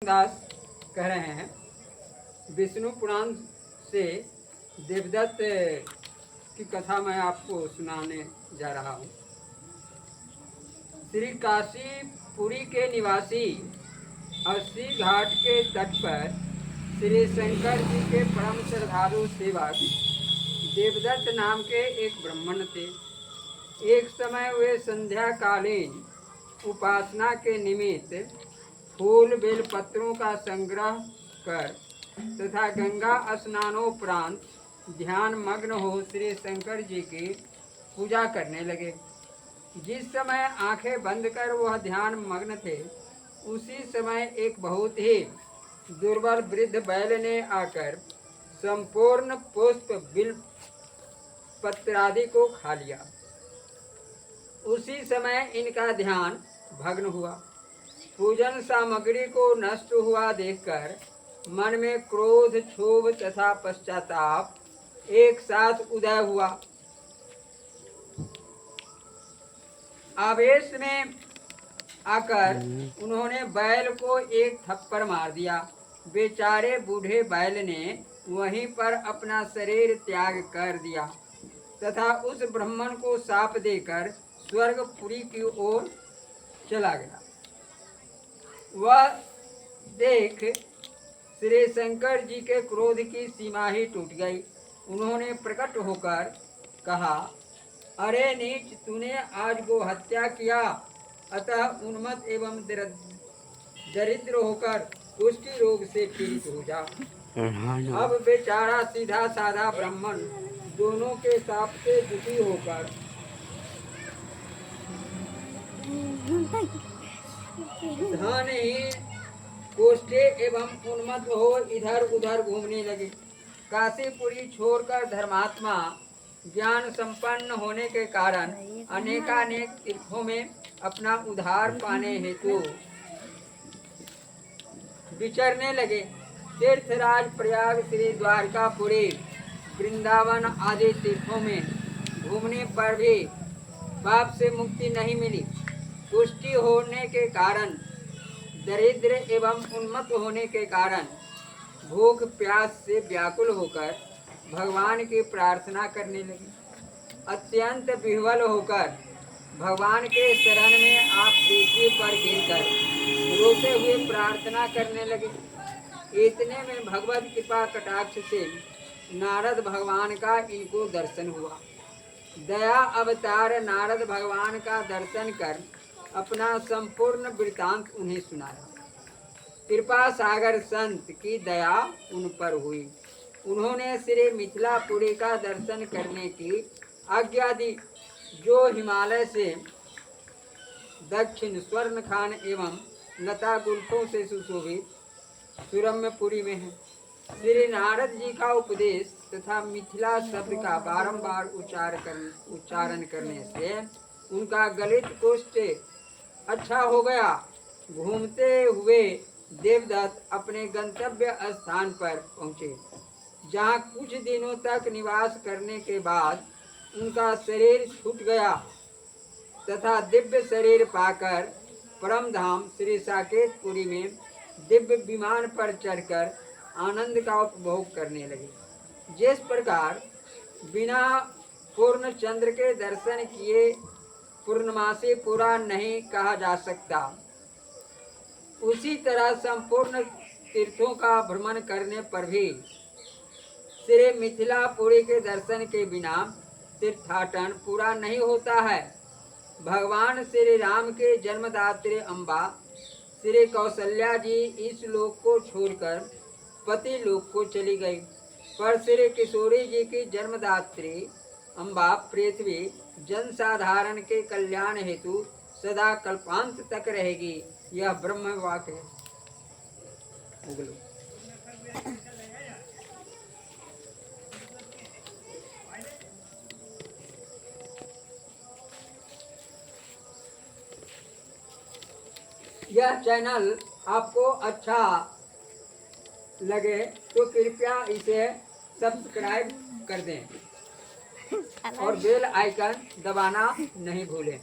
दास कह रहे हैं विष्णु पुराण से देवदत्त की कथा मैं आपको सुनाने जा रहा हूँ। श्री काशीपुरी के निवासी अस्सी घाट के तट पर श्री शंकर जी के परम श्रद्धालु सेवक देवदत्त नाम के एक ब्राह्मण थे। एक समय वे संध्या कालीन उपासना के निमित्त फूल बेल पत्रों का संग्रह कर तथा गंगा स्नानोपरांत ध्यान मग्न हो श्री शंकर जी की पूजा करने लगे। जिस समय आंखें बंद कर वह ध्यान मग्न थे, उसी समय एक बहुत ही दुर्बल वृद्ध बैल ने आकर संपूर्ण पुष्प बिल पत्रादि को खा लिया। उसी समय इनका ध्यान भग्न हुआ। पूजन सामग्री को नष्ट हुआ देखकर मन में क्रोध, क्षोभ तथा पश्चाताप एक साथ उदय हुआ। आवेश में आकर उन्होंने बैल को एक थप्पड़ मार दिया। बेचारे बूढ़े बैल ने वहीं पर अपना शरीर त्याग कर दिया तथा उस ब्राह्मण को शाप देकर स्वर्गपुरी की ओर चला गया। वह देख श्री शंकर जी के क्रोध की सीमा ही टूट गई। उन्होंने प्रकट होकर कहा, अरे नीच, तूने आज गो हत्या किया, अतः उन्मत्त एवं दरिद्र होकर कुष्ठी रोग से पीड़ित हो जा। अब बेचारा सीधा साधा ब्राह्मण दोनों के शाप से दुखी होकर धनहीन, कोष्ठे एवं उन्मत्त हो इधर उधर घूमने लगे। काशीपुरी छोड़कर धर्मात्मा ज्ञान संपन्न होने के कारण अनेकानेक तीर्थों में अपना उद्धार पाने हेतु विचरने लगे। तीर्थराज, प्रयाग, श्री द्वारकापुरी, वृंदावन आदि तीर्थों में घूमने पर भी पाप से मुक्ति नहीं मिली। कुष्ठी होने के कारण, दरिद्र एवं उन्मत्त होने के कारण भूख प्यास से व्याकुल होकर भगवान की प्रार्थना करने लगे। अत्यंत विह्वल होकर भगवान के शरण में आप पृथ्वी पर गिरकर रोते हुए प्रार्थना करने लगे। इतने में भगवत कृपा कटाक्ष से नारद भगवान का इनको दर्शन हुआ। दया अवतार नारद भगवान का दर्शन कर अपना संपूर्ण वृतांत उन्हें सुनाया। कृपा सागर संत की दया उन पर हुई। उन्होंने श्री मिथिलापुरी का दर्शन करने की आज्ञा दी, जो हिमालय से दक्षिण स्वर्ण खान एवं लता गुल्फों से सुशोभित सुरम्यपुरी में है। श्री नारद जी का उपदेश तथा मिथिला शब्द का बारंबार उच्चारण करने से उनका गलित कुष्ठ अच्छा हो गया। घूमते हुए देवदत्त अपने गंतव्य स्थान पर पहुँचे, जहाँ कुछ दिनों तक निवास करने के बाद उनका शरीर छूट गया तथा दिव्य शरीर पाकर परम धाम श्री साकेतपुरी में दिव्य विमान पर चढ़कर आनंद का उपभोग करने लगे। जिस प्रकार बिना पूर्ण चंद्र के दर्शन किए पूर्णमासी पूरा नहीं कहा जा सकता, उसी तरह संपूर्ण तीर्थों का भ्रमण करने पर भी श्री मिथिलापुरी के दर्शन के बिना तीर्थाटन पूरा नहीं होता है। भगवान श्री राम के जन्मदात्री अम्बा श्री कौशल्या जी इस लोक को छोड़कर पति लोक को चली गई, पर श्री किशोरी जी की जन्मदात्री अम्बा पृथ्वी जन साधारण के कल्याण हेतु सदा कल्पांत तक रहेगी। यह ब्रह्म वाक्य है। यह चैनल आपको अच्छा लगे तो कृपया इसे सब्सक्राइब कर दें और बेल आइकन दबाना नहीं भूलें।